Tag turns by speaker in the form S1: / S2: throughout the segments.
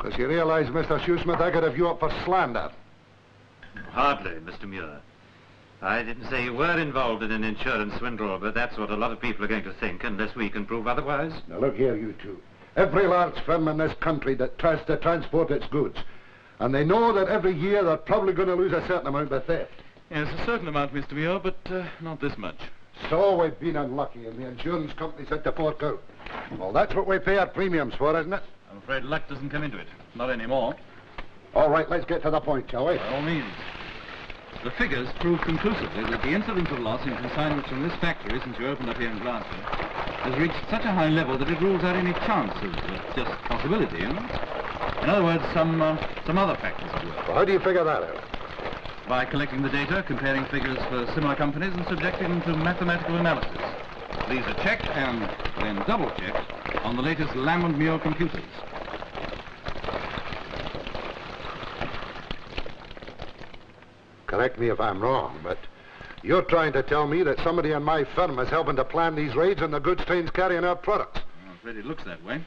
S1: Because you realize, Mr. Shoesmith, I could have you up for slander.
S2: Hardly, Mr. Muir. I didn't say you were involved in an insurance swindle, but that's what a lot of people are going to think unless we can prove otherwise.
S1: Now, look here, you two. Every large firm in this country that tries to transport its goods, and they know that every year they're probably going to lose a certain amount by theft.
S3: Yes, a certain amount, Mr. Muir, but not this much.
S1: So we've been unlucky, and the insurance company's had to fork out. Well, that's what we pay our premiums for, isn't it?
S3: I'm afraid luck doesn't come into it. Not anymore.
S1: All right, let's get to the point, shall we?
S3: By all means. The figures prove conclusively that the incidence of loss in consignments from this factory, since you opened up here in Glasgow, has reached such a high level that it rules out any chance of just possibility, you know? In other words, some other factors at work.
S1: Well, how do you figure that out?
S3: By collecting the data, comparing figures for similar companies, and subjecting them to mathematical analysis. These are checked and then double-checked on the latest Lamb & Muir computers.
S1: Correct me if I'm wrong, but you're trying to tell me that somebody in my firm is helping to plan these raids on the goods trains carrying our products.
S3: I'm afraid it looks that way.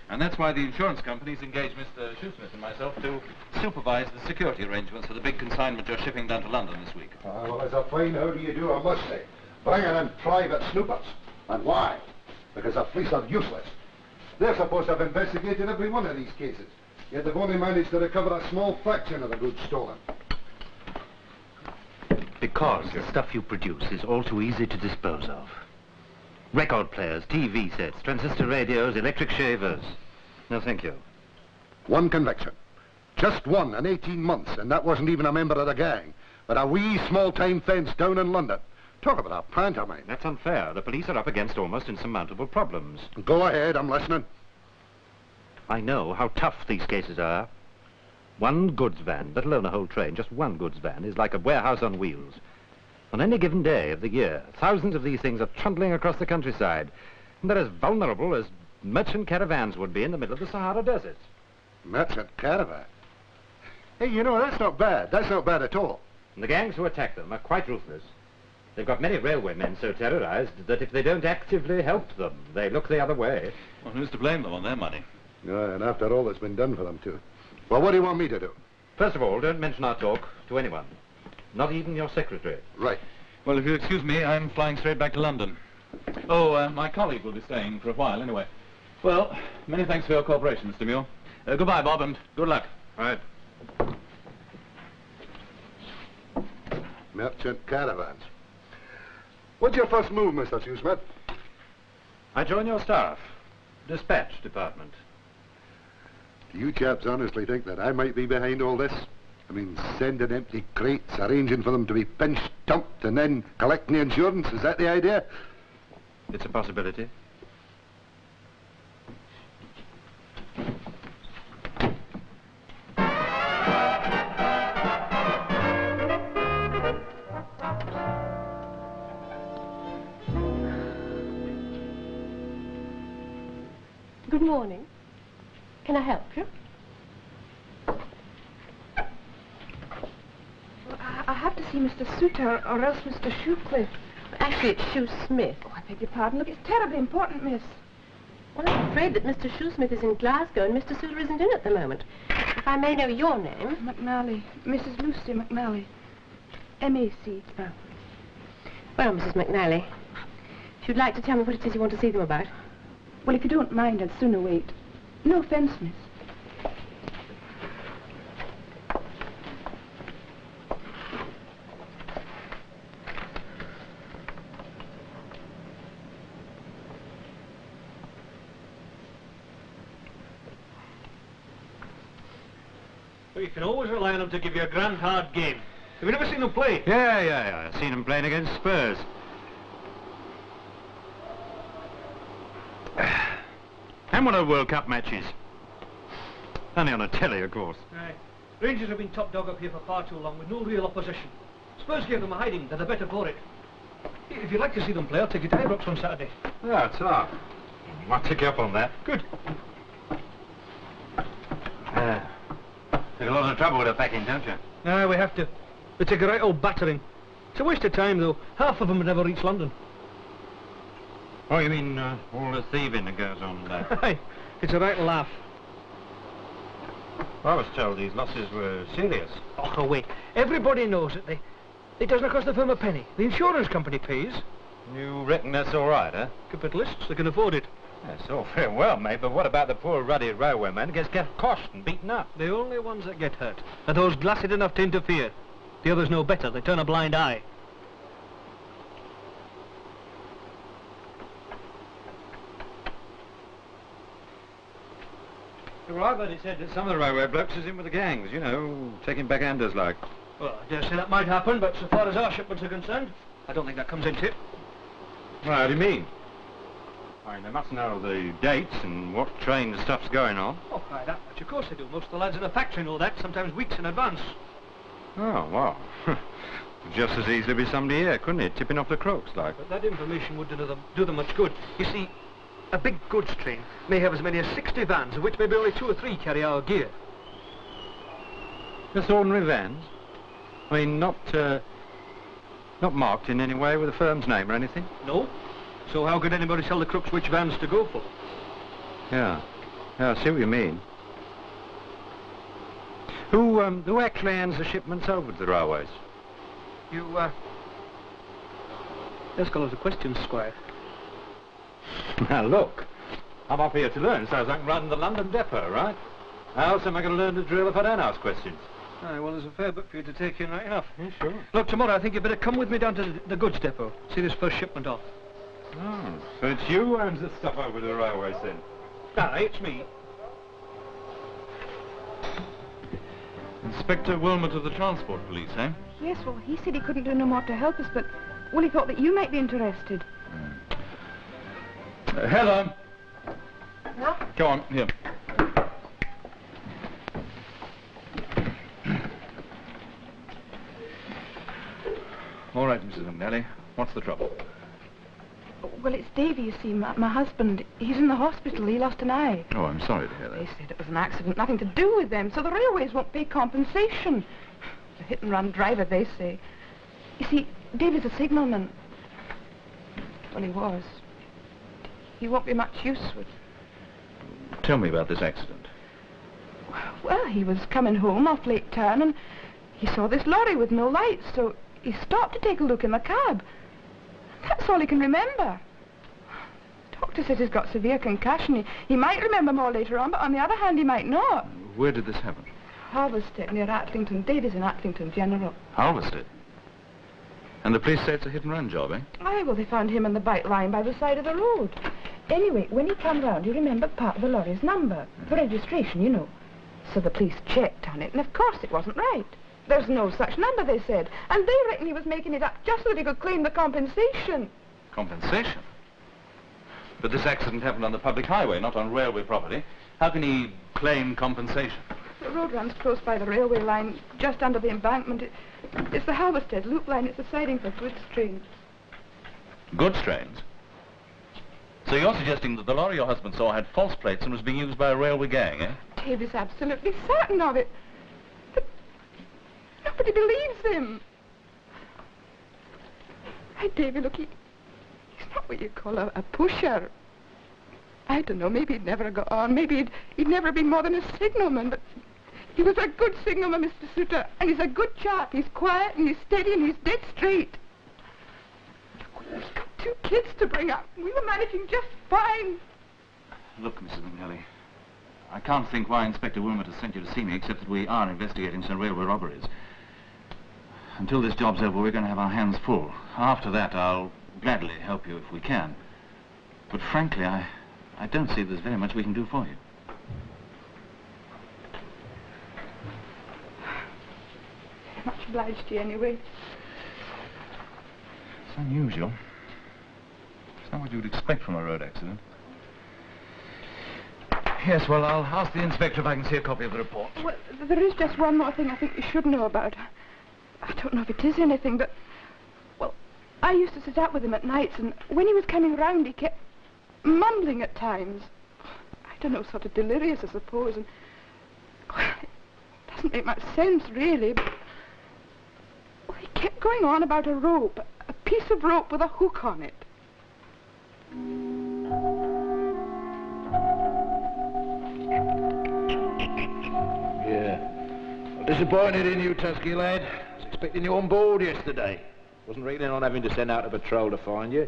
S3: And that's why the insurance companies engaged Mr. Shoesmith and myself to supervise the security arrangements for the big consignment you're shipping down to London this week.
S1: Well, as a fine, how do you do, I must say. Bringing in private snoopers. And why? Because the police are useless. They're supposed to have investigated every one of these cases. Yet they've only managed to recover a small fraction of the goods stolen.
S2: Because the stuff you produce is all too easy to dispose of. Record players, TV sets, transistor radios, electric shavers. No, thank you.
S1: One conviction. Just one in 18 months, and that wasn't even a member of the gang, but a wee small-time fence down in London. Talk about a pantomime.
S2: That's unfair. The police are up against almost insurmountable problems.
S1: Go ahead, I'm listening.
S2: I know how tough these cases are. One goods van, let alone a whole train, just one goods van, is like a warehouse on wheels. On any given day of the year, thousands of these things are trundling across the countryside, and they're as vulnerable as merchant caravans would be in the middle of the Sahara Desert.
S1: Merchant caravan? Hey, you know, that's not bad. That's not bad at all.
S2: And the gangs who attack them are quite ruthless. They've got many railway men so terrorized that if they don't actively help them, they look the other way.
S3: Well, who's to blame them on their money?
S1: Yeah, and after all that's been done for them, too. Well, what do you want me to do?
S2: First of all, don't mention our talk to anyone. Not even your secretary.
S1: Right.
S3: Well, if you'll excuse me, I'm flying straight back to London. Oh, my colleague will be staying for a while anyway. Well, many thanks for your cooperation, Mr. Muir. Goodbye, Bob, and good luck.
S2: Right.
S1: Merchant caravans. What's your first move, Mr. Shoesmith?
S2: I join your staff. Dispatch department.
S1: Do you chaps honestly think that I might be behind all this? I mean, sending empty crates, arranging for them to be pinched, dumped, and then collecting the insurance? Is that the idea?
S2: It's a possibility.
S4: Good morning. Can I help you?
S5: Well, I have to see Mr. Suter or else Mr. Shoecliffe.
S4: Actually, it's Shoesmith.
S5: Oh, I beg your pardon. Look, it's terribly important, miss.
S4: Well, I'm afraid that Mr. Shoesmith is in Glasgow and Mr. Suter isn't in at the moment. If I may know your name.
S5: McNally. Mrs. Lucy McNally. M.A.C.
S4: Oh. Well, Mrs. McNally, if you'd like to tell me what it is you want to see them about.
S5: Well, if you don't mind, I'd sooner wait. No offense, miss.
S6: Well, you can always rely on them to give you a grand hard game. Have you never seen them play?
S2: Yeah. I've seen them playing against Spurs. And one of the World Cup matches. Only on a telly, of course.
S6: Aye. Rangers have been top dog up here for far too long with no real opposition. Spurs gave them a hiding, they're the better for it. If you'd like to see them play, I'll take you to Ibrox on Saturday.
S2: Yeah, it's off. I'll take you up on that.
S6: Good.
S2: Take a lot of trouble with the packing, don't you?
S6: Aye, we have to. They take a right old battering. It's a waste of time, though. Half of them would never reach London.
S2: Oh, you mean all the thieving that goes on there?
S6: Aye, it's a right laugh.
S2: I was told these losses were serious.
S6: Oh, wait. Everybody knows it. It doesn't cost the firm a penny. The insurance company pays.
S2: You reckon that's all right, huh?
S6: Capitalists, they can afford it.
S2: That's all very well, mate, but what about the poor ruddy railwayman who gets crushed and beaten up?
S6: The only ones that get hurt are those glassed enough to interfere. The others know better. They turn a blind eye.
S2: Well, I've heard it said that some of the railway blokes is in with the gangs, you know, taking backhanders like.
S6: Well, I dare say that might happen, but so far as our shipments are concerned, I don't think that comes into it.
S2: Well, how do you mean? I mean, they must know the dates and what train the stuff's going on.
S6: Oh, by that much, of course they do. Most of the lads in the factory know that, sometimes weeks in advance.
S2: Oh, well. Just as easily be somebody here, couldn't it? Tipping off the crooks, like.
S6: But that information wouldn't do them much good. You see, a big goods train may have as many as 60 vans, of which maybe only 2 or 3 carry our gear.
S2: Just ordinary vans? I mean, not marked in any way with the firm's name or anything?
S6: No. So how could anybody tell the crooks which vans to go for?
S2: Yeah, I see what you mean. Who actually hands the shipments over to the railways?
S6: You, ask a lot of questions, Squire.
S2: Now, look, I'm up here to learn so as I can run the London depot, right? How else am I going to learn the drill if I don't ask questions?
S6: Aye, well, there's a fair bit for you to take in right enough.
S2: Yeah, sure.
S6: Look, tomorrow I think you'd better come with me down to the goods depot. See this first shipment off.
S2: Oh, so it's you who owns the stuff over to the railways then?
S6: Aye, it's me.
S3: Inspector Wilmot of the Transport Police, eh?
S5: Yes, well, he said he couldn't do no more to help us, but, well, he thought that you might be interested.
S3: Helen!
S4: Yeah?
S3: Go on, here. All right, Mrs. McNally. What's the trouble?
S5: Well, it's Davy, you see, my husband. He's in the hospital. He lost an eye.
S3: Oh, I'm sorry to hear
S5: They
S3: that.
S5: said it was an accident, nothing to do with them, so the railways won't pay compensation. It's a hit-and-run driver, they say. You see, Davy's a signalman. Well, he was. He won't be much use with...
S3: Tell me about this accident.
S5: Well, he was coming home off Lake Turn and he saw this lorry with no lights, so he stopped to take a look in the cab. That's all he can remember. Doctor says he's got severe concussion. He might remember more later on, but on the other hand, he might not.
S3: Where did this happen?
S5: Halverstead, near Acklington. Davies in Acklington General.
S3: Halverstead? And the police say it's a hit-and-run job, eh?
S5: Aye, well, they found him on the bike lying by the side of the road. Anyway, when he came round, he remembered part of the lorry's number. For registration, you know. So the police checked on it, and of course it wasn't right. There's no such number, they said. And they reckon he was making it up just so that he could claim the compensation.
S3: Compensation? But this accident happened on the public highway, not on railway property. How can he claim compensation?
S5: The road runs close by the railway line, just under the embankment. It's the Halverstead loop line. It's a siding for goods trains.
S3: Goods trains? So you're suggesting that the lorry your husband saw had false plates and was being used by a railway gang, eh?
S5: Davy's absolutely certain of it. But nobody believes him. Hey, Davy, look, he's not what you call a pusher. I don't know, maybe he'd never got on. Maybe he'd never been more than a signalman, but he was a good signalman, Mr. Suter, and he's a good chap. He's quiet and he's steady and he's dead straight. He's got 2 kids to bring up. We were managing just fine.
S3: Look, Mrs. McNally, I can't think why Inspector Wilmot has sent you to see me, except that we are investigating some railway robberies. Until this job's over, we're going to have our hands full. After that, I'll gladly help you if we can. But frankly, I don't see there's very much we can do for you.
S5: Much obliged to you, anyway.
S3: It's unusual. It's not what you would expect from a road accident. Yes, well, I'll ask the inspector if I can see a copy of the report.
S5: Well, there is just one more thing I think you should know about. I don't know if it is anything, but... Well, I used to sit up with him at nights, and when he was coming round, he kept mumbling at times. I don't know, sort of delirious, I suppose, and... Well, it doesn't make much sense, really, but... Well, he kept going on about a rope, a piece of rope with a hook on it.
S7: Yeah. Well, disappointed in you, Tusky lad. I was expecting you on board yesterday. Wasn't reckoning on having to send out a patrol to find you.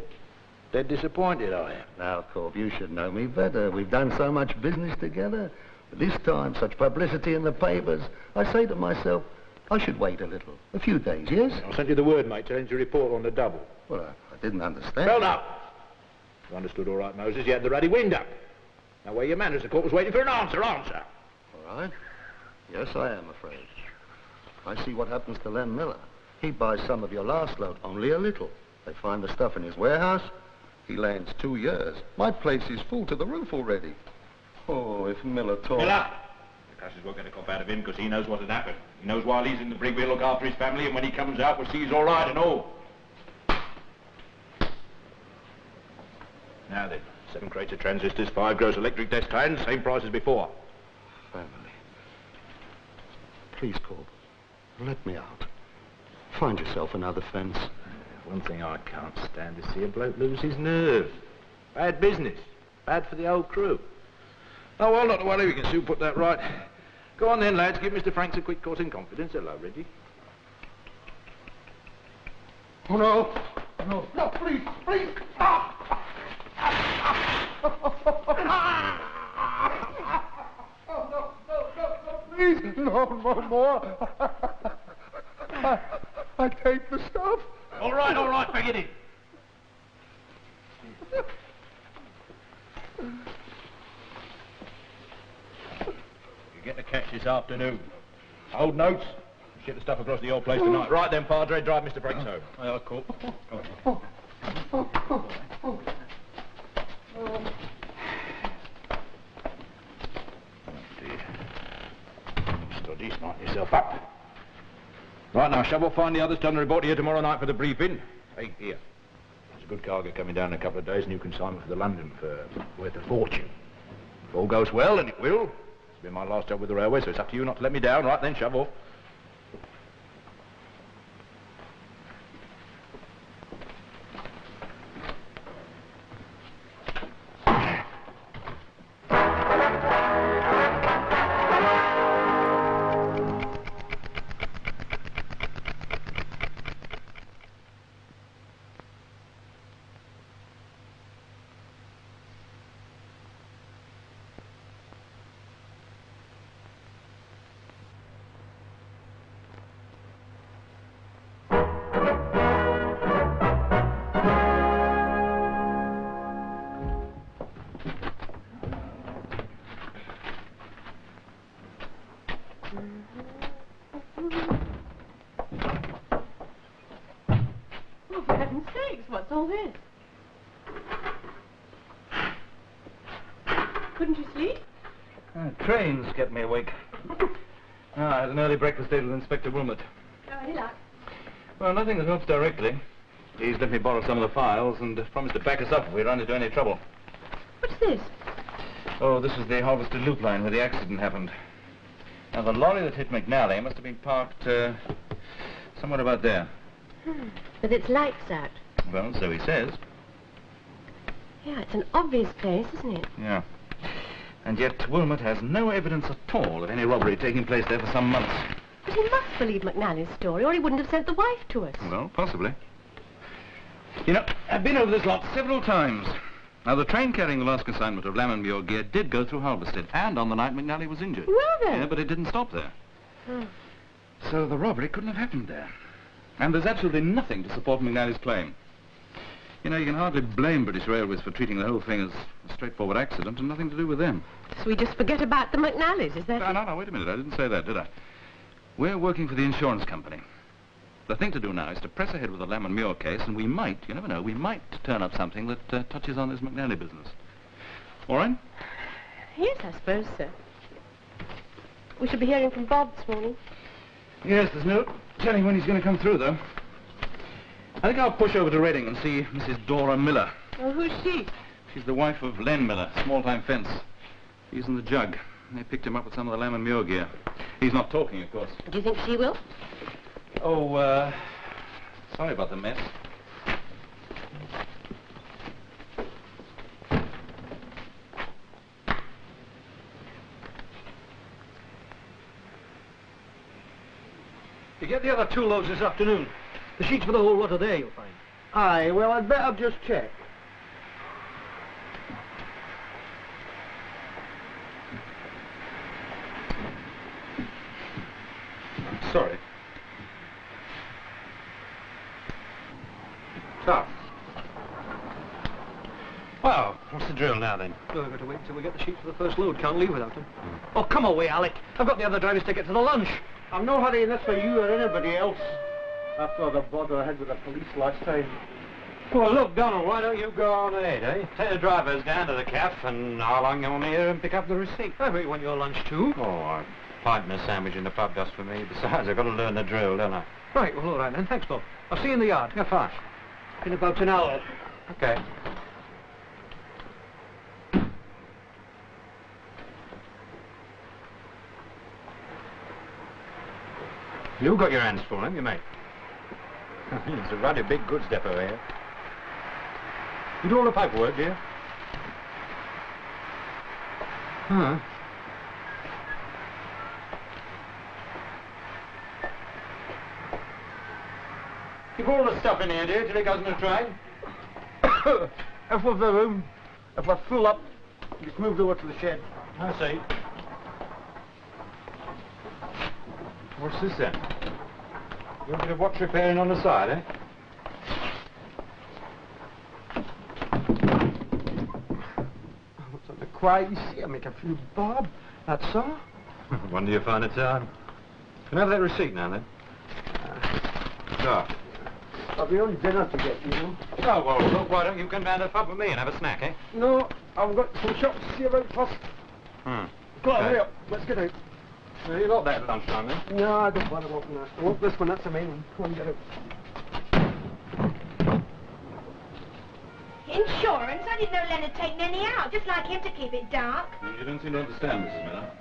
S7: Dead disappointed, I am.
S1: Now, Corp, you should know me better. We've done so much business together. But this time, such publicity in the papers, I say to myself, I should wait a little. A few days, yes?
S7: I sent you the word, mate, telling you to report on the double.
S1: Well, I didn't understand.
S7: Well, no. You understood all right, Moses. You had the ruddy wind up. Now, where your manners? The court was waiting for an answer.
S1: All right. Yes, I am afraid. I see what happens to Lem Miller. He buys some of your last load, only a little. They find the stuff in his warehouse. He lands 2 years. My place is full to the roof already. Oh, if Miller talked...
S7: Miller! The cussers won't get a cop out of him because he knows what had happened. He knows while he's in the brig we'll look after his family, and when he comes out we'll see he's all right and all. Now then, 7 crates of transistors, 5 gross electric desk fans, same price as before.
S1: Family. Please, Corp, let me out. Find yourself another fence.
S7: One thing I can't stand is see a bloke lose his nerve. Bad business. Bad for the whole crew. Oh, well, not to worry, we can soon put that right. Go on then, lads, give Mr. Franks a quick course in confidence. Hello, Reggie.
S1: Oh, no. No, no, please, please. Ah! Oh, no, please. No more. I take the stuff.
S7: All right, bag it in. You get the cash this afternoon. Old notes. Ship the stuff across the old place tonight. Right then, Padre, drive Mr. Franks home.
S3: Aye, cool.
S7: Steady, smarten yourself up. Right now, Shovel, find the others. Tell them to report here tomorrow night for the briefing. Hey, here. There's a good cargo coming down in a couple of days, new consignment for the London firm, worth a fortune. If all goes well, and it will. It's been my last job with the railway, so it's up to you not to let me down. Right then, Shovel.
S4: Oh, for heaven's sakes, what's all this? Couldn't you sleep?
S3: Trains kept me awake. I had an early breakfast date with Inspector Wilmot.
S4: Oh, any luck?
S3: Well, nothing that helps directly. He's let me borrow some of the files and promised to back us up if we run into any trouble.
S4: What's this?
S3: Oh, this is the Harvester Loop line where the accident happened. Now, the lorry that hit McNally must have been parked somewhere about there.
S4: With its lights out.
S3: Well, so he says.
S4: Yeah, it's an obvious place, isn't it?
S3: Yeah. And yet Wilmot has no evidence at all of any robbery taking place there for some months.
S4: But he must believe McNally's story, or he wouldn't have sent the wife to us.
S3: Well, possibly. You know, I've been over this lot several times. Now, the train carrying the last consignment of Lamb & Muir gear did go through Halberstead, and on the night McNally was injured.
S4: Well, then.
S3: Yeah, but it didn't stop there.
S4: Oh.
S3: So the robbery couldn't have happened there. And there's absolutely nothing to support McNally's claim. You know, you can hardly blame British Railways for treating the whole thing as a straightforward accident and nothing to do with them.
S4: So we just forget about the McNallys, is that it?
S3: No, wait a minute. I didn't say that, did I? We're working for the insurance company. The thing to do now is to press ahead with the Lamb & Muir case, and we might, you never know, we might turn up something that touches on this McNally business. All right?
S4: Yes, I suppose so. We should be hearing from Bob this morning.
S3: Yes, there's no telling when he's going to come through, though. I think I'll push over to Reading and see Mrs. Dora Miller.
S4: Oh, who's she?
S3: She's the wife of Len Miller, small-time fence. He's in the jug. They picked him up with some of the Lamb & Muir gear. He's not talking, of course.
S4: Do you think she will?
S3: Oh, sorry about the mess.
S6: You get the other 2 loads this afternoon. The sheets for the whole lot are there, you'll find.
S8: Aye, well, I'd better just check.
S3: Sorry.
S2: Tough. Well, what's the drill now, then?
S6: Oh, I've got to wait until we get the sheets for the first load. Can't leave without them. Oh, come away, Alec. I've got the other driver's ticket to the lunch.
S8: I'm no hurrying this for you or anybody else. After all the bother I had with the police last time.
S2: Well, look, Donald, why don't you go on ahead, eh? Take the drivers down to the cafe, and I'll hang on here and pick up the receipt.
S6: I bet you want your lunch too.
S2: Oh, a pint and a sandwich in the pub just for me. Besides, I've got to learn the drill, don't I?
S6: Right, well, all right then. Thanks, Bob. I'll see you in the yard.
S2: Yeah, fine.
S6: In about an hour.
S2: Okay. You've got your hands full, haven't you, mate? It's a rather big goods depot here. You do all the paperwork, do you? Huh. You put all the stuff in here, do you, till it goes in the train?
S8: If we've the room, if we're full up, just moved over to the shed.
S2: I see. What's this then? You want a bit of watch repairing on the side, eh?
S8: What's on the quiet? You see, I make a few bob. That's all.
S2: When do you find the time? Can I have that receipt now, then? So.
S8: I'll be on dinner to get, you know.
S2: Oh, well, look, why don't you come down to the pub with me and have a snack, eh?
S8: No, I've got some shops to see about first.
S2: Hmm.
S8: Go on,
S2: Okay.
S8: hurry up. Let's get out.
S2: Well, you're not there at lunchtime, then?
S8: No, I don't bother walking that. I want this one, that's the main one. Come on, get out.
S9: Insurance? I didn't know Len had taken any out. Just like him to keep it dark.
S3: You don't seem to understand, Mrs. Miller.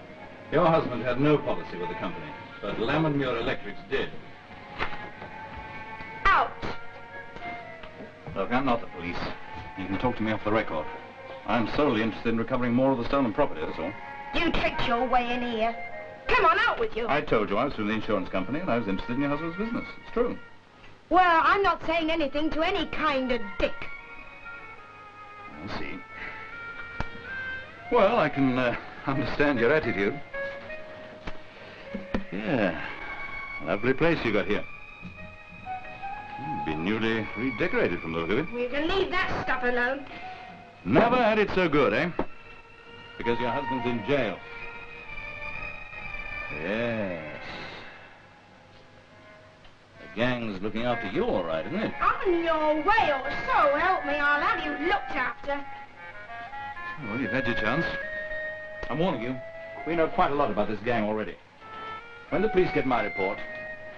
S3: Your husband had no policy with the company, but Lamb & Muir Electrics did.
S9: Out!
S3: Look, I'm not the police. You can talk to me off the record. I'm solely interested in recovering more of the stolen property, that's all.
S9: You tricked your way in here. Come on, out with you.
S3: I told you I was from the insurance company and I was interested in your husband's business. It's true.
S9: Well, I'm not saying anything to any kind of dick.
S3: I see. Well, I can understand your attitude. Yeah. Lovely place you got here. Been newly redecorated from the look of it.
S9: You can leave that stuff alone.
S3: Never had it so good, eh? Because your husband's in jail. Yes. Gang's looking after you all right, isn't it?
S9: On your way, or so help me, I'll have you looked after.
S3: Well, you've had your chance. I'm warning you, we know quite a lot about this gang already. When the police get my report,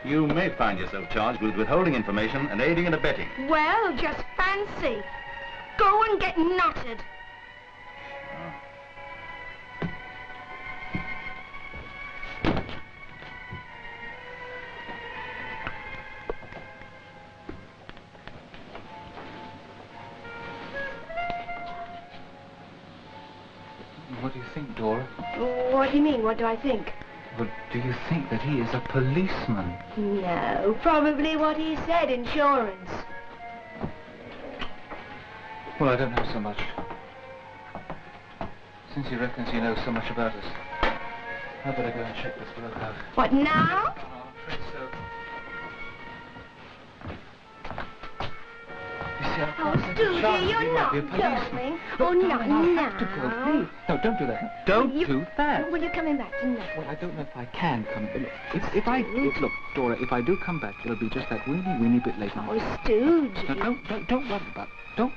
S3: you may find yourself charged with withholding information and aiding and abetting.
S9: Well, just fancy. Go and get knotted.
S3: What do you think, Dora?
S9: What do you mean, what do I think?
S3: Well, do you think that he is a policeman?
S9: No, probably what he said, insurance.
S3: Well, I don't know so much. Since he reckons he knows so much about us, I'd better go and check this bloke out.
S9: What, now?
S3: I'm afraid so. You see,
S9: Oh, Stoogie, you're not going. Oh, not now.
S3: No, don't do that. Don't do that.
S9: Well, you're coming back tonight.
S3: Well, I don't know if I can come. Look, look, Dora, if I do come back, it'll be just that weeny bit later.
S9: Oh, Stoogie.
S3: No, don't worry about it. Don't.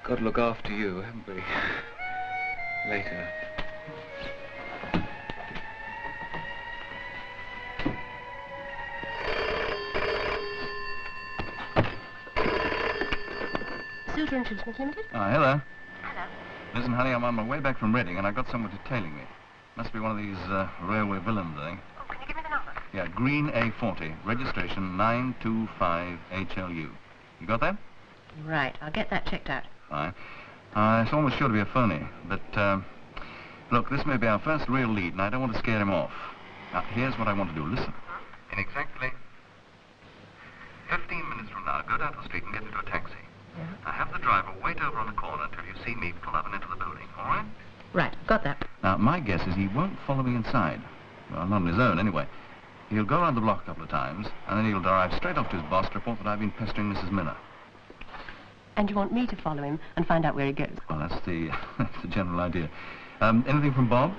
S3: Got to look after you, haven't we? Later.
S4: Suter and Shoesmith Limited?
S3: Ah, hello.
S4: Hello.
S3: Listen, honey, I'm on my way back from Reading and I got someone detailing me. Must be one of these railway villains, I think.
S4: Oh, can you give me the number?
S3: Yeah, Green A40, registration 925HLU. You got that?
S4: Right, I'll get that checked out.
S3: Fine. It's almost sure to be a phony, but, look, this may be our first real lead, and I don't want to scare him off. Now, here's what I want to do. Listen. In exactly 15 minutes from now, go down to the street and get into a taxi.
S4: Yeah.
S3: Now, have the driver wait over on the corner until you see me pull up and into the building, all right?
S4: Right, got that.
S3: Now, my guess is he won't follow me inside. Well, not on his own, anyway. He'll go around the block a couple of times, and then he'll drive straight off to his boss to report that I've been pestering Mrs. Miller.
S4: And you want me to follow him and find out where he goes?
S3: Well, that's the general idea. Anything from Bob?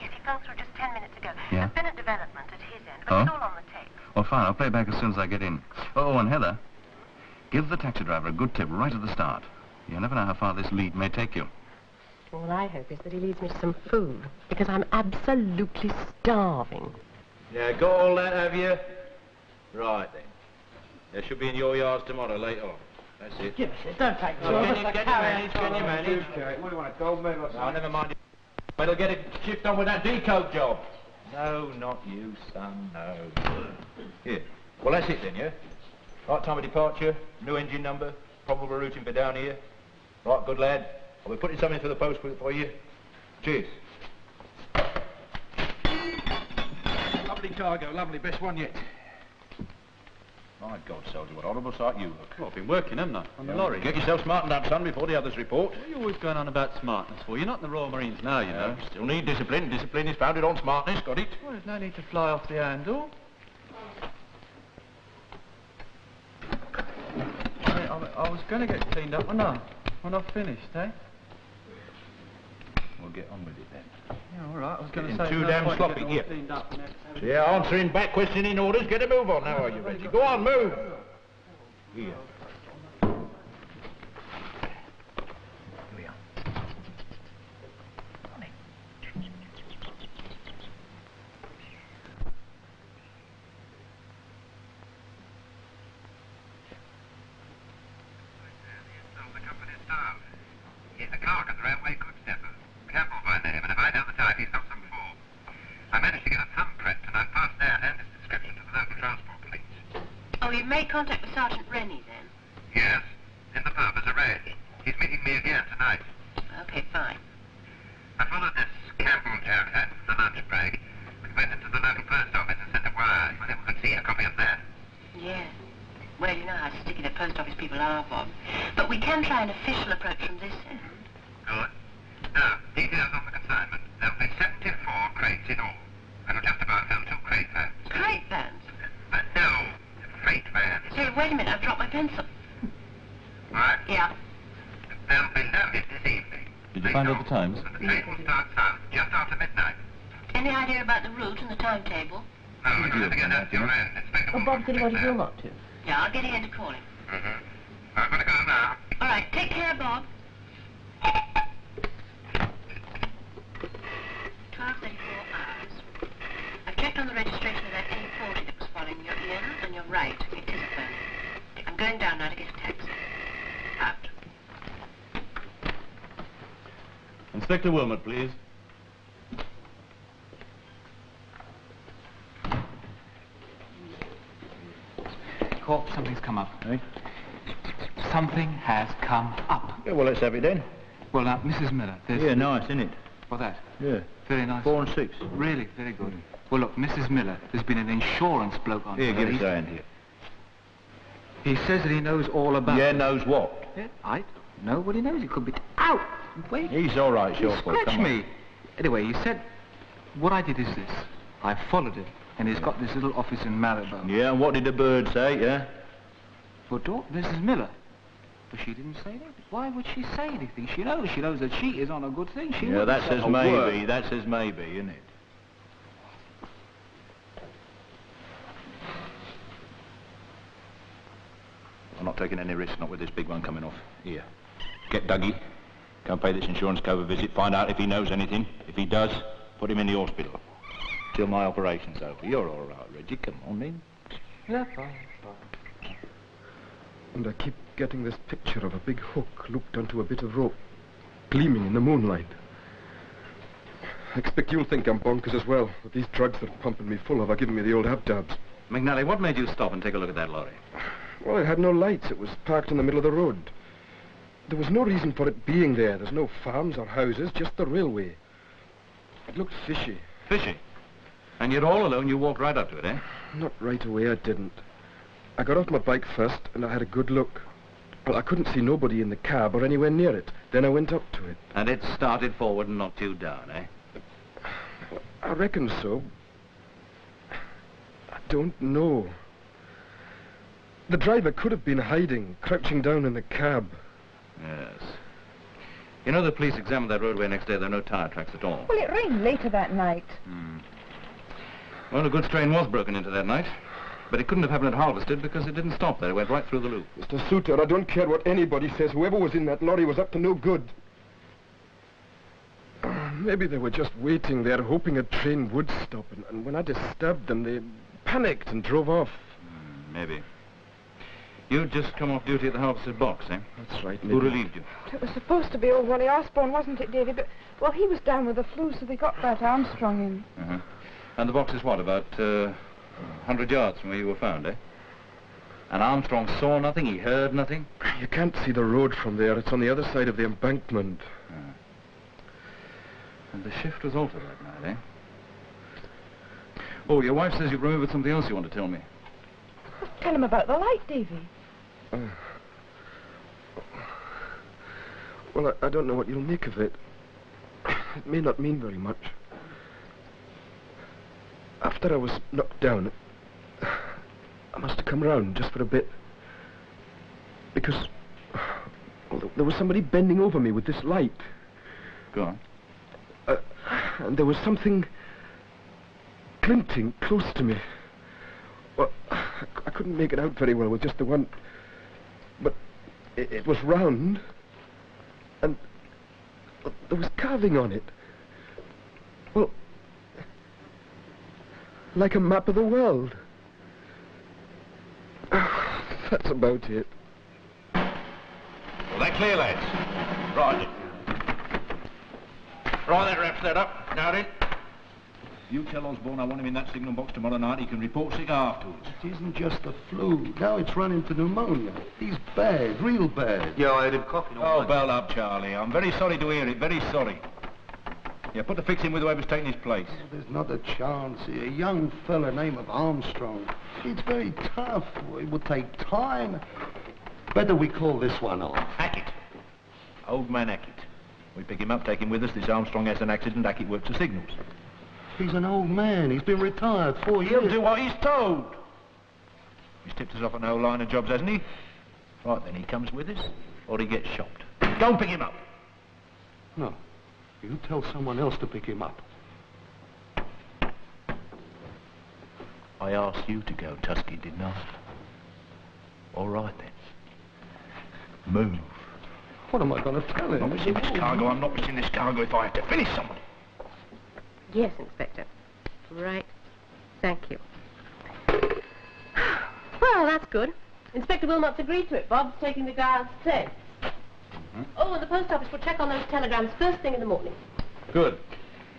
S4: Yes, he phoned through just 10 minutes ago.
S3: Yeah?
S4: There's been a development at his end, but
S3: Oh?
S4: it's all on the tape.
S3: Well, fine. I'll play it back as soon as I get in. Oh, and Heather, give the taxi driver a good tip right at the start. You never know how far this lead may take you.
S4: All I hope is that he leads me to some food, because I'm absolutely starving.
S7: Yeah, got all that, have you? Right, then. They should be in your yards tomorrow, late on. That's it.
S8: Give us it. Don't take
S7: Can you manage? Can you manage?
S8: What do you want, a gold medal or
S7: No, never mind. Better get a shift on with that decode job. No, not you, son, no. Here. Well, that's it then, yeah? Right time of departure, new engine number, probable routing for down here. Right, good lad. I'll be putting something for the post for you. Cheers. Lovely cargo, lovely. Best one yet. My God, soldier, what a horrible sight you look.
S3: Well, I've been working, haven't I? On the lorry.
S7: Get yourself smartened up, son, before the others report.
S3: What are you always going on about smartness for? You're not in the Royal Marines now, you know.
S7: Still need discipline. Discipline is founded on smartness. Got it?
S3: Well, there's no need to fly off the handle. I was going to get cleaned up, when I've finished, eh?
S7: We'll get on with it then.
S3: Yeah, all right. I was going to
S7: Getting
S3: say...
S7: too
S3: no
S7: damn
S3: point
S7: sloppy,
S3: getting all
S7: here.
S3: cleaned up and everything.
S7: Yeah, answering back, questioning orders. Get a move on. Now are you ready? Go on, move. Here. Here we are.
S10: He's a clerk at the railway goods depot. Campbell by name, and if I know the type, he's got some form. I managed to get a thumbprint, and I've passed that and his description to the local transport police.
S4: Oh, you've made contact with Sergeant Rennie, then?
S10: Yes, in the pub as arranged. He's meeting me again tonight.
S4: Okay, fine.
S10: I followed this Campbell joke at the lunch break. We went into the local post office and sent a wire. Well, we could see a copy of that.
S4: Yeah. Well, you know how sticky the post office people are, Bob. But we can try an official approach from this end.
S10: Good. Now, details on the consignment. There'll be 74
S9: pencil.
S10: What?
S9: Yeah.
S10: They'll be loaded this evening.
S3: Did you find out the times?
S10: The train will start south just after midnight.
S9: Any idea about the route and the timetable?
S10: No, we're going to get out to your end. Inspector
S4: Oh, Bob said he wanted you not to.
S9: Yeah, I'll get Ian to call him.
S10: I'm going to go now.
S9: All right, take care, Bob. 12:34 hours. I've checked on the registration of that A40 that was following you, Ian, and you're right. It is a phone. I'm going down now to get a taxi. Out.
S7: Inspector Wilmot, please.
S3: Corp, something's come up.
S7: Eh?
S3: Something has come up.
S7: Yeah, well, let's have it then.
S3: Well, now, Mrs. Miller, there's...
S7: Yeah, nice, isn't it?
S3: For that.
S7: Yeah.
S3: Very nice.
S7: 4 and 6.
S3: Really, very good. Well, look, Mrs. Miller, there's been an insurance bloke on
S7: Here,
S3: her.
S7: give us a hand here.
S3: He says that he knows all about...
S7: Yeah, knows what?
S3: Yeah, I know what he knows. He could be... Ow! Wait.
S7: He's all right,
S3: You
S7: sure.
S3: scratched me. Anyway, he said... What I did is this. I followed him, and he's got this little office in Marylebone.
S7: Yeah, and what did the bird say, yeah?
S3: But Mrs. Miller... But she didn't say anything. Why would she say anything? She knows that she is on a good thing. She
S7: Yeah,
S3: wouldn't
S7: that
S3: say
S7: says
S3: a
S7: maybe.
S3: word.
S7: That says maybe, isn't it? I'm not taking any risks, not with this big one coming off. Here. Get Dougie. Go and pay this insurance cover visit. Find out if he knows anything. If he does, put him in the hospital. Till my operation's over. You're all right, Reggie. Come on, then.
S3: Yeah, fine.
S11: And I keep getting this picture of a big hook looped onto a bit of rope, gleaming in the moonlight. I expect you'll think I'm bonkers as well, but these drugs they're pumping me full of are giving me the old abdabs.
S2: McNally, what made you stop and take a look at that lorry?
S11: Well, it had no lights. It was parked in the middle of the road. There was no reason for it being there. There's no farms or houses, just the railway. It looked fishy.
S2: Fishy? And yet all alone you walked right up to it, eh?
S11: Not right away, I didn't. I got off my bike first, and I had a good look. Well, I couldn't see nobody in the cab or anywhere near it. Then I went up to it.
S2: And it started forward and knocked you down, eh?
S11: I reckon so. I don't know. The driver could have been hiding, crouching down in the cab.
S2: Yes. You know the police examined that roadway next day. There are no tire tracks at all.
S5: Well, it rained later that night.
S2: Well, a goods train was broken into that night. But it couldn't have happened at Halvested because it didn't stop there. It went right through the loop.
S11: Mr. Souter, I don't care what anybody says. Whoever was in that lorry was up to no good. Maybe they were just waiting there, hoping a train would stop. And when I disturbed them, they panicked and drove off.
S2: Maybe. You'd just come off duty at the Halvested box, eh?
S11: That's right,
S2: Who relieved you?
S5: It was supposed to be old Wally Osborne, wasn't it, Davy? But, well, he was down with the flu, so they got that Armstrong in.
S2: Uh-huh. And the box is what, about 100 yards from where you were found, eh? And Armstrong saw nothing, he heard nothing?
S11: You can't see the road from there. It's on the other side of the embankment.
S2: And the shift was altered that night, eh? Oh, your wife says you've remembered something else you want to tell me.
S5: Tell him about the light, Davy.
S11: Well, I don't know what you'll make of it. It may not mean very much. After I was knocked down, I must have come round just for a bit. Because, well, there was somebody bending over me with this light.
S2: Go on.
S11: And there was something glinting close to me. Well, I couldn't make it out very well with just the one... But it was round, and there was carving on it. Well, like a map of the world. That's about it.
S7: Well, they're clear, lads. Right. Right, that wraps that up. Now then. You tell Osborne I want him in that signal box tomorrow night. He can report sick afterwards.
S1: It isn't just the flu. Now it's run into pneumonia. He's bad, real bad.
S8: Yeah, I had him coughing all
S7: Oh,
S8: night.
S7: bell up, Charlie. I'm very sorry to hear it. Very sorry. Yeah, put the fix in with whoever's taking his place.
S1: There's not a chance here. A young fella named Armstrong. It's very tough. It would take time. Better we call this one off.
S7: Hackett. Old man Hackett. We pick him up, take him with us. This Armstrong has an accident. Hackett works the signals.
S1: He's an old man. He's been retired 4 years.
S7: He'll do what he's told. He's tipped us off on a whole line of jobs, hasn't he? Right, then he comes with us, or he gets shot. Go and pick him up.
S8: No. You tell someone else to pick him up.
S7: I asked you to go, Tusky, didn't I? All right, then. Move.
S8: What am I going to tell him?
S7: I'm not missing this cargo. I'm not missing this cargo if I have to finish someone.
S4: Yes, Inspector. Right. Thank you. Well, that's good. Inspector Wilmot's agreed to it. Bob's taking the guard's place. Oh, and the post office will check on those telegrams first thing in the morning.
S3: Good.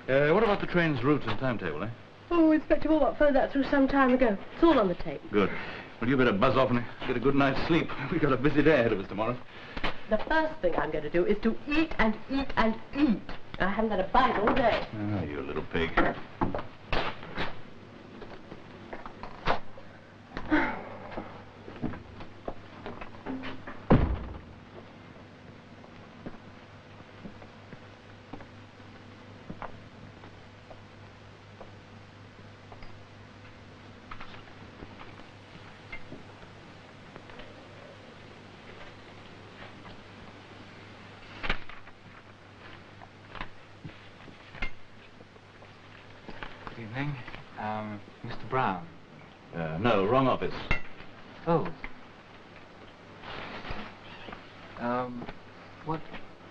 S3: What about the train's route and timetable, eh?
S4: Oh, Inspector Wilmot phoned that through some time ago. It's all on the tape.
S3: Good. Well, you better buzz off and get a good night's sleep. We've got a busy day ahead of us tomorrow.
S4: The first thing I'm going to do is to eat and eat and eat. I haven't had a bite all day.
S3: Oh, you little pig.
S12: Good evening. Mr. Brown.
S3: No, wrong office.
S12: Oh. What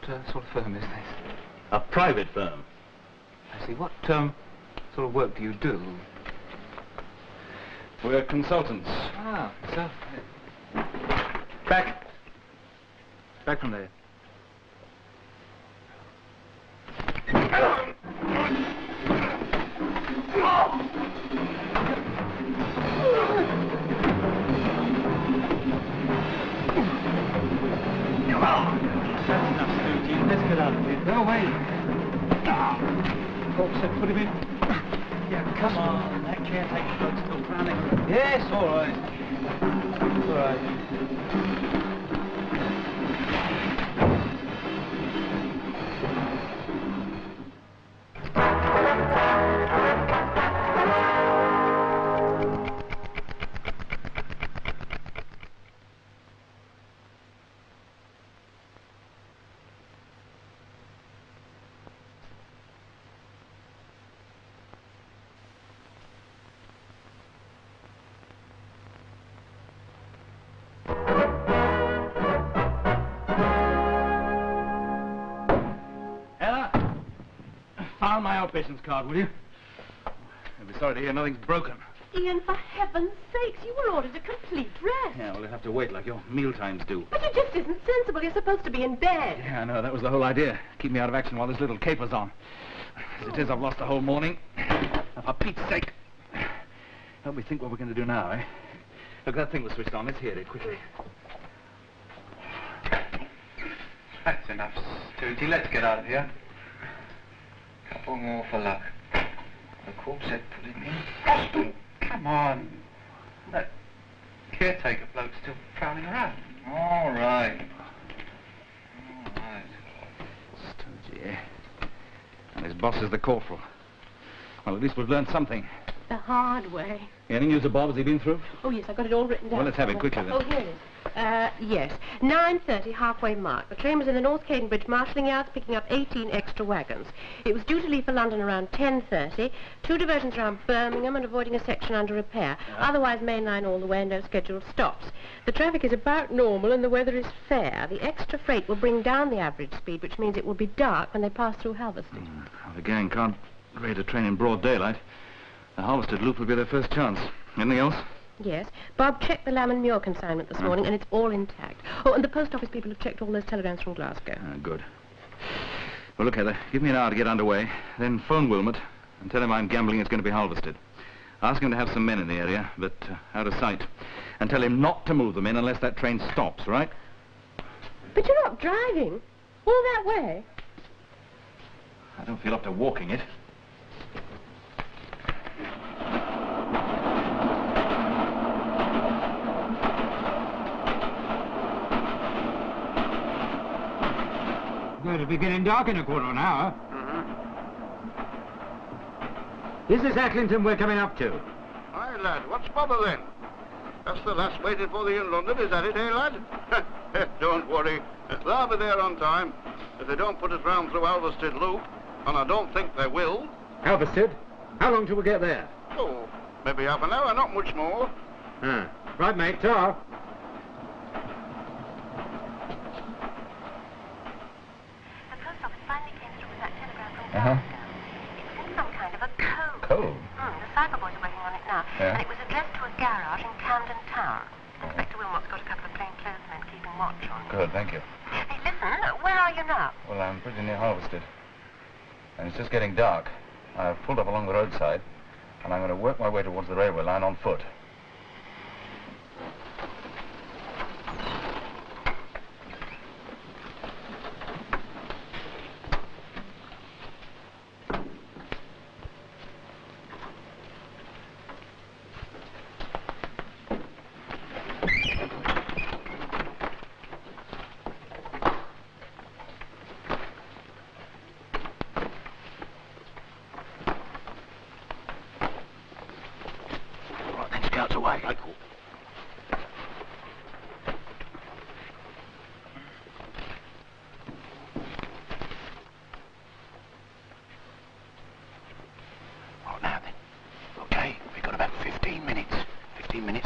S12: sort of firm is this?
S3: A private firm.
S12: I see. What sort of work do you do?
S3: We're consultants.
S12: Ah, so.
S3: Back. Back from there.
S12: Let's get out of here. Go away. Folks said put him in. Yeah, come on. That caretaker bloke's still drowning. Yes, all right. All right.
S3: Found my outpatient's card, will you? I'll be sorry to hear nothing's broken.
S4: Ian, for heaven's sakes, you were ordered a complete rest.
S3: Yeah, well, you'll have to wait like your meal times do.
S4: But it just isn't sensible. You're supposed to be in bed.
S3: Yeah, I know. That was the whole idea. Keep me out of action while this little caper's on. As it is, I've lost the whole morning. Now, for Pete's sake. Help me think what we're going to do now, eh? Look, that thing was switched on. Let's hear it quickly.
S10: That's enough, Stooty. Let's get out of here. Couple more for luck. The corpse said put him in. Austin, come on. That caretaker bloke's still prowling around. All right. All right.
S3: Stoogy, eh? And his boss is the corporal. Well, at least we've learned something.
S4: The hard way.
S3: Any news of Bob? Has he been through?
S4: Oh, yes, I got it all written down.
S3: Well, let's have it quickly, then.
S4: Oh, here it is. Yes. 9:30, halfway mark. The train was in the North Cadenbridge marshalling yards picking up 18 extra wagons. It was due to leave for London around 10:30. 2 diversions around Birmingham and avoiding a section under repair. Otherwise, mainline all the way and no scheduled stops. The traffic is about normal and the weather is fair. The extra freight will bring down the average speed, which means it will be dark when they pass through Halverstead.
S3: Well, the gang can't raid a train in broad daylight. The Halverstead loop will be their first chance. Anything else?
S4: Yes. Bob checked the Lamb and Muir consignment this morning, and it's all intact. Oh, and the post office people have checked all those telegrams from Glasgow.
S3: Good. Well, look, Heather, give me an hour to get underway, then phone Wilmot and tell him I'm gambling it's going to be Halverstead. Ask him to have some men in the area, but out of sight. And tell him not to move them in unless that train stops, right?
S4: But you're not driving. All that way.
S3: I don't feel up to walking it.
S13: Going to be getting dark in a quarter of an hour. Is this Acklington we're coming up to?
S1: Aye, lad. What's bother then?
S14: That's the last waiting for the in London, is that it, eh, lad? Don't worry. They'll be there on time. If they don't put us round through Halverstead Loop, and I don't think they will.
S2: Halverstead? How long till we get there?
S14: Oh, maybe half an hour, not much more.
S2: Ah. Right, mate, ta.
S9: The post office finally came through with that telegram from
S10: Uh-huh.
S9: It sent some kind of a code.
S10: Code?
S9: The cyber boys are working on it now.
S10: Yeah.
S9: And it was addressed to a garage in Camden Town. Inspector Wilmot's got a couple of plainclothesmen keeping watch on it.
S10: Good, thank you.
S9: Hey, listen, where are you now?
S10: Well, I'm pretty near Halverstead. And it's just getting dark. I've pulled up along the roadside, and I'm going to work my way towards the railway line on foot.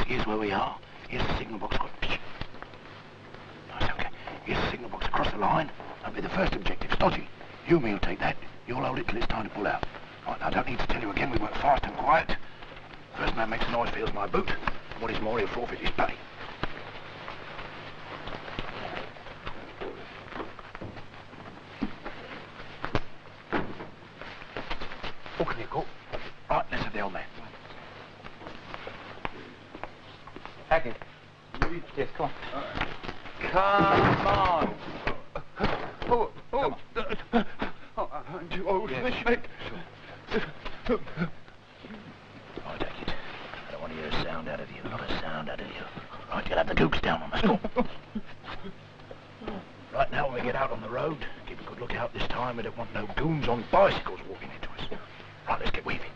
S7: Here's where we are. Here's the signal box. Nice, okay. Here's the signal box across the line. That'll be the first objective. Stodgy, you and me will take that. You'll hold it till it's time to pull out. Right, now, I don't need to tell you again, we work fast and quiet. First man makes a noise feels my boot. And what is more, he'll forfeit his pay. Okay, go. Right, let's have the old man.
S10: Hackett. Yes, come on. Come on.
S14: I'm too old for this, mate.
S7: I take it. I don't want to hear a sound out of you. Not a sound out of you. Right, you'll have the dukes down on the score. Right, now when we get out on the road, keep a good lookout this time. We don't want no goons on bicycles walking into us. Right, let's get weaving.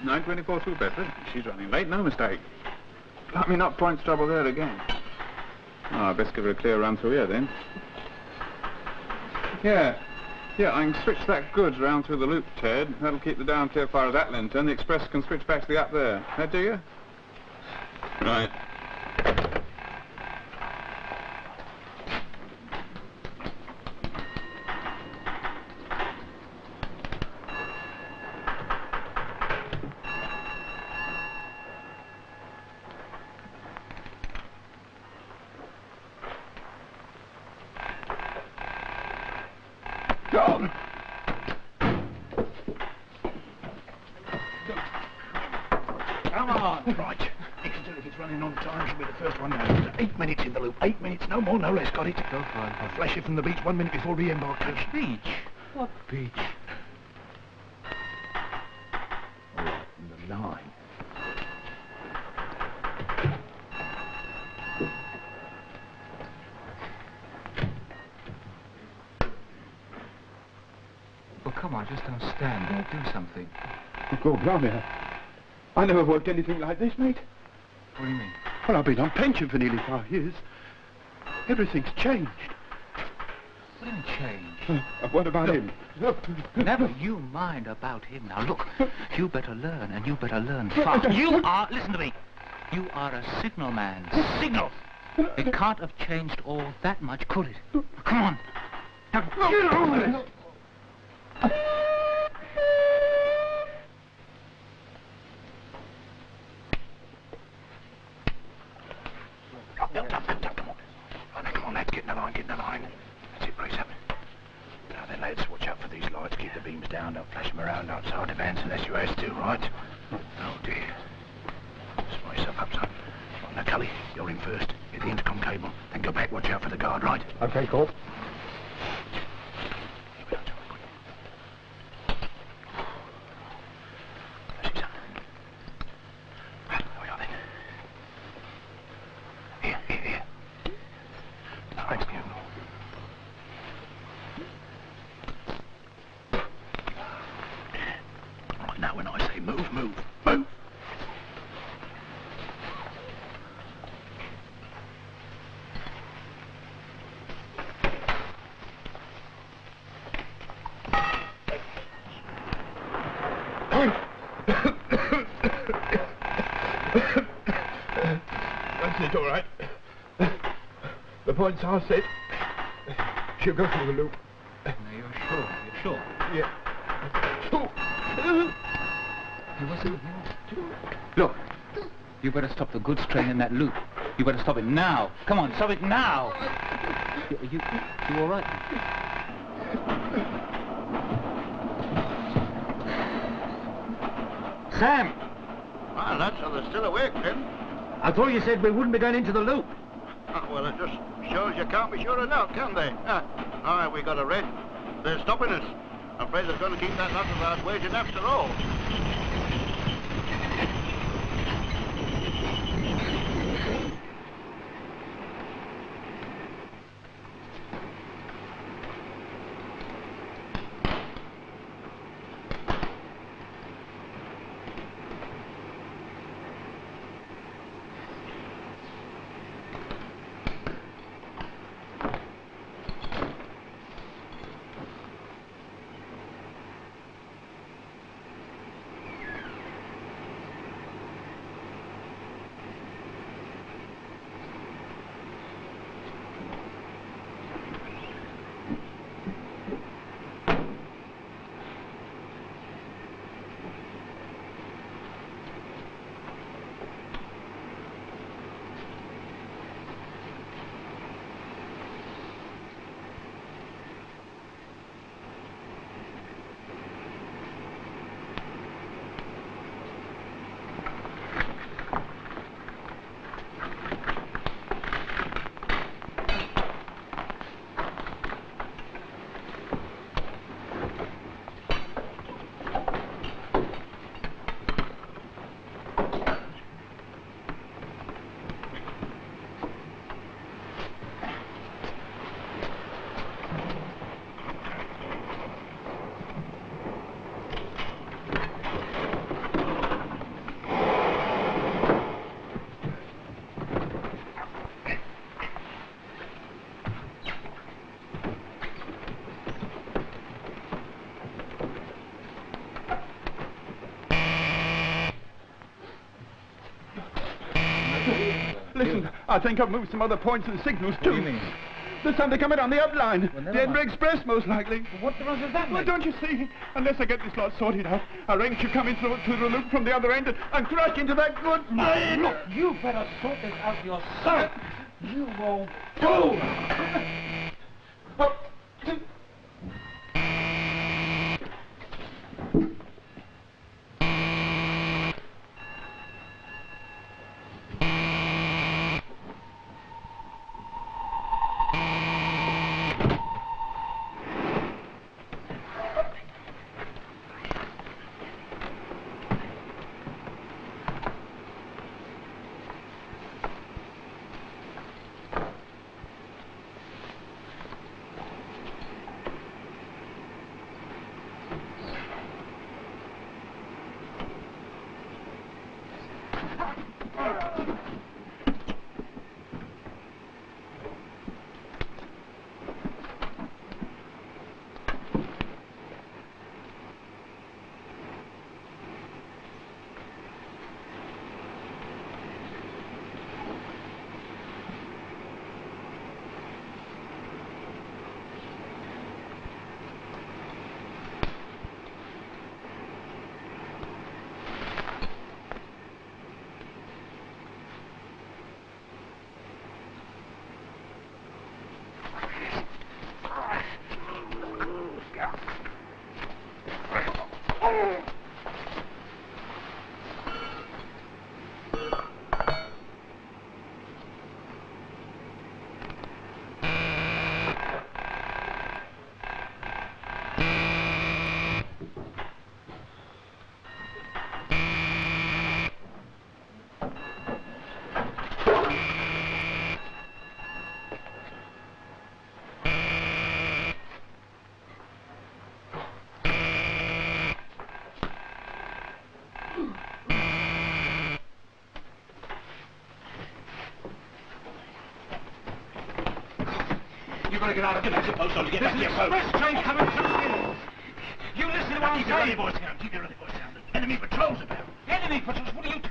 S3: .924 through Bedford. She's running late, no mistake. I mean, not points trouble there again. Oh, I best give her a clear run through here then. Yeah, I can switch that goods round through the loop, Ted. That'll keep the down clear far as Atlington. The express can switch back to the up there. That do you? Right.
S14: John!
S7: Come on! Right. Exeter, if it's running on time, she'll be the first one down. 8 minutes in the loop. 8 minutes, no more, no less. Got it? Go for it. I'll flash it from the beach 1 minute before re-embarkation. Beach? What beach? All right, from the line.
S3: Well, come on, just don't stand there. Do something.
S14: Oh, God, blimey. I never worked anything like this, mate.
S3: What do you mean?
S14: Well, I've been on pension for nearly 5 years. Everything's changed.
S3: What do you mean change?
S14: What about him?
S3: Never you mind about him. Now, look, you better learn, and you better learn fast. You are, listen to me, you are a signal man. Signal! It can't have changed all that much, could it? Come on. Now, get over it. Come on, lads, get in the line, get in the line.
S7: line. That's it, brace up. Now then, lads, watch out for these lights. Keep the beams down. Don't flash them around outside the vans unless you has to, right? Oh, dear. Smile yourself up, son. Right, now, Cully, you're in first. Hit the intercom cable. Then go back. Watch out for the guard, right?
S8: Okay, Corp.
S7: Now when I say move, move, move.
S11: That's it, all right. The points are set. She'll go through the loop.
S3: Now, you're sure? You're sure?
S11: Yeah.
S3: Look, you better stop the goods train in that loop. You better stop it now. Come on, stop it now. You all right?
S13: Sam!
S14: Ah, lads, so they're still awake, then.
S13: I thought you said we wouldn't be going into the loop.
S14: Ah, well, it just shows you can't be sure enough, can they? Ah, we got a red. They're stopping us. I'm afraid they're going to keep that lot of ours waiting after all.
S11: Listen, I think I've moved some other points and signals, too.
S3: What do you mean?
S11: There's something coming on the outline.
S3: Well,
S11: The
S3: never
S11: Edinburgh
S3: mind.
S11: Express, most likely.
S3: What the hell does that
S11: Well,
S3: mean?
S11: don't you see? Unless I get this lot sorted out, I reckon she'll come in through the loop from the other end and crash into that good train.
S12: Look, you better sort this out yourself. You old fool!
S7: got to get out of the post on to get back to your post.
S6: Express train coming through. You listen to what I'm
S7: Keep your early
S6: saying.
S7: voice down. Keep your early voice down. The enemy patrols about.
S6: Enemy patrols? What are you...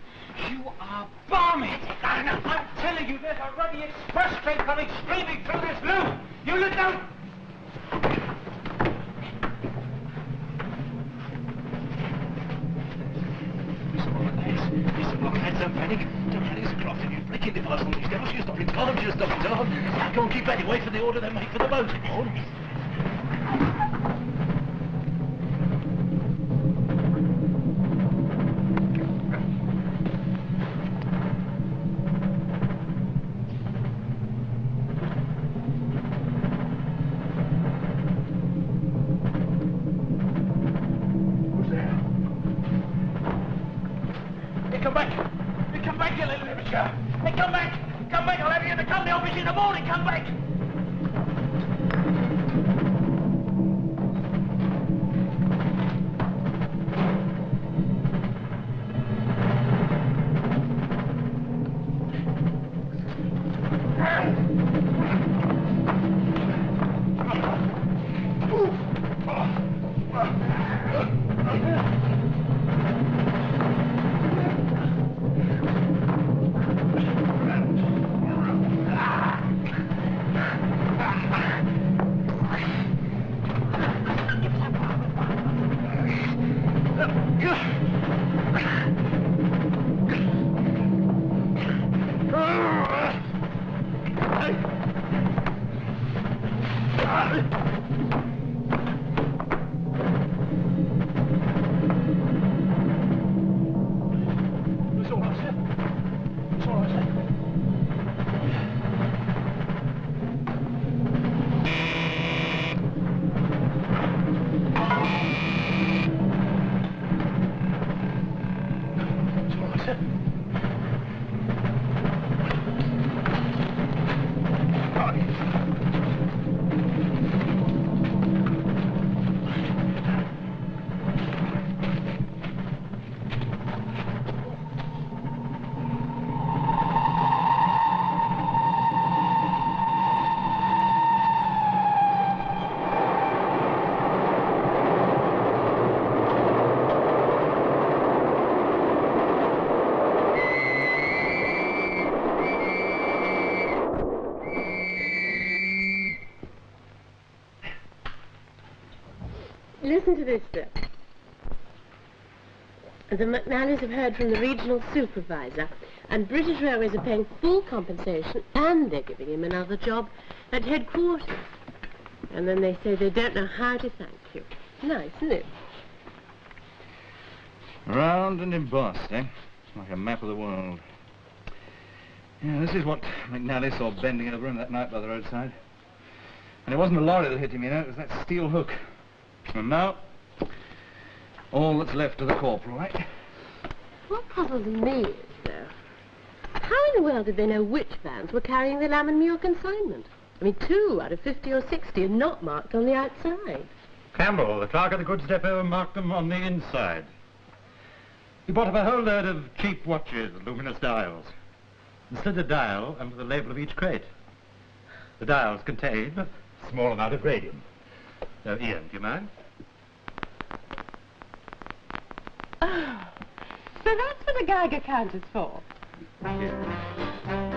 S6: You are balmy. I'm telling you, there's a ruddy express train coming screaming through this loop. You look down.
S7: Listen, lads, don't panic. Don't panic, it's a cloth. You break in the pass on these devils. You stop in columns, you stop in down. Now go and keep ready. Wait for the order they make for the boat. Come on.
S6: Come back, you little immature. Hey, come back. Come back, I'll have you in the company office in the morning. Come back.
S4: Listen to this, sir. The McNallys have heard from the regional supervisor, and British Railways are paying full compensation, and they're giving him another job at headquarters. And then they say they don't know how to thank you. Nice, isn't it?
S3: Round and embossed, eh? Like a map of the world. Yeah, this is what McNally saw bending over him that night by the roadside. And it wasn't a lorry that hit him, you know, it was that steel hook. And now, all that's left of the corporal, right?
S4: What puzzles me is, though, how in the world did they know which vans were carrying the lamb and mule consignment? I mean, 2 out of 50 or 60 are not marked on the outside.
S2: Campbell, the clerk at the goods depot, marked them on the inside. He bought up a whole load of cheap watches, luminous dials, and slid a dial under the label of each crate. The dials contain a small amount of radium. Now, Ian, do you mind?
S4: Oh, so that's what a Geiger counter's for?
S2: Yes.